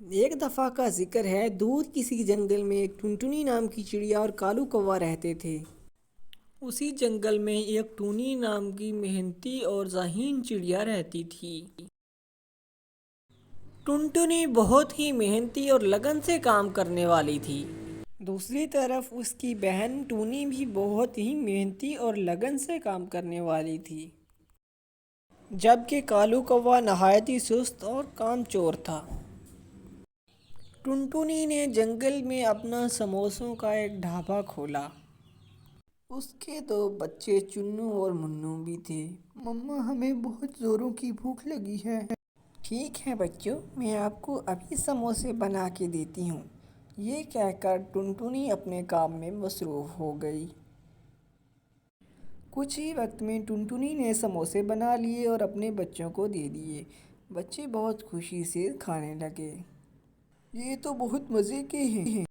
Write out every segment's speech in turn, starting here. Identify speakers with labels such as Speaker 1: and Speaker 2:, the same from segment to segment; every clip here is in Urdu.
Speaker 1: ایک دفعہ کا ذکر ہے، دور کسی جنگل میں ایک ٹنٹنی نام کی چڑیا اور کالو کوا رہتے تھے۔ اسی جنگل میں ایک ٹونی نام کی محنتی اور ذہین چڑیا رہتی تھی۔ ٹنٹنی بہت ہی محنتی اور لگن سے کام کرنے والی تھی۔ دوسری طرف اس کی بہن ٹونی بھی بہت ہی محنتی اور لگن سے کام کرنے والی تھی، جبکہ کالو کوا نہایت ہی سست اور کام چور تھا۔ ٹنٹنی نے جنگل میں اپنا سموسوں کا ایک ڈھابہ کھولا۔ اس کے دو بچے چنو اور منو بھی تھے۔ مما، ہمیں بہت زوروں کی بھوک لگی ہے۔ ٹھیک ہے بچوں، میں آپ کو ابھی سموسے بنا کے دیتی ہوں۔ یہ کہہ کر ٹنٹنی اپنے کام میں مصروف ہو گئی۔ کچھ ہی وقت میں ٹنٹنی نے سموسے بنا لیے اور اپنے بچوں کو دے دیے۔ بچے بہت خوشی سے کھانے لگے۔ یہ تو بہت مزے کے ہیں۔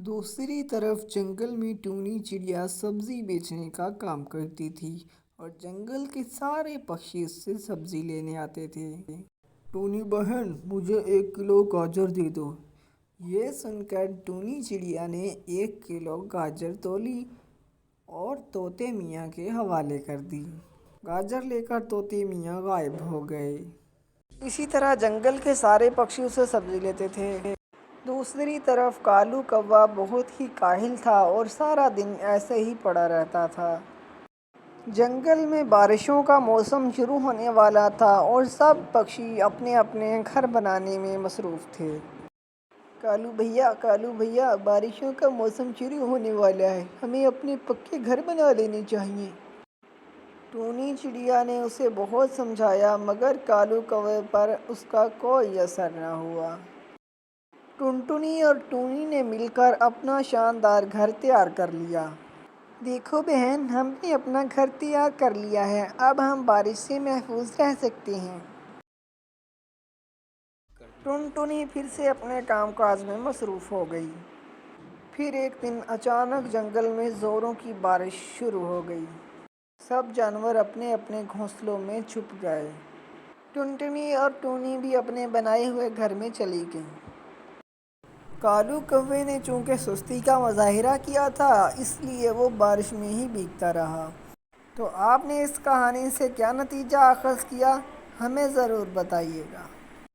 Speaker 1: دوسری طرف جنگل میں ٹونی چڑیا سبزی بیچنے کا کام کرتی تھی اور جنگل کے سارے پکشی اس سے سبزی لینے آتے تھے۔ ٹونی بہن، مجھے 1 کلو گاجر دے دو۔ یہ سن کر ٹونی چڑیا نے 1 کلو گاجر تولی اور طوطے میاں کے حوالے کر دی۔ گاجر لے کر طوطے میاں غائب ہو گئے۔ اسی طرح جنگل کے سارے پکشی اسے سبزی لیتے تھے۔ دوسری طرف کالو کوا بہت ہی کاہل تھا اور سارا دن ایسے ہی پڑا رہتا تھا۔ جنگل میں بارشوں کا موسم شروع ہونے والا تھا اور سب پکشی اپنے اپنے گھر بنانے میں مصروف تھے۔ کالو بھیا، بارشوں کا موسم شروع ہونے والا ہے، ہمیں اپنے پکے گھر بنا لینے چاہیے۔ ٹونی چڑیا نے اسے بہت سمجھایا مگر کالو کوے پر اس کا کوئی اثر نہ ہوا۔ ٹنٹنی اور ٹونی نے مل کر اپنا شاندار گھر تیار کر لیا۔ دیکھو بہن، ہم نے اپنا گھر تیار کر لیا ہے، اب ہم بارش سے محفوظ رہ سکتے ہیں۔ ٹنٹنی پھر سے اپنے کام کاج میں مصروف ہو گئی۔ پھر ایک دن اچانک جنگل میں زوروں کی بارش شروع ہو گئی۔ سب جانور اپنے اپنے گھونسلوں میں چھپ گئے۔ ٹنٹنی اور ٹونی بھی اپنے بنائے ہوئے گھر میں چلی گئیں۔ کالو کوے نے چونکہ سستی کا مظاہرہ کیا تھا، اس لیے وہ بارش میں ہی بھیگتا رہا۔ تو آپ نے اس کہانی سے کیا نتیجہ اخذ کیا، ہمیں ضرور بتائیے گا۔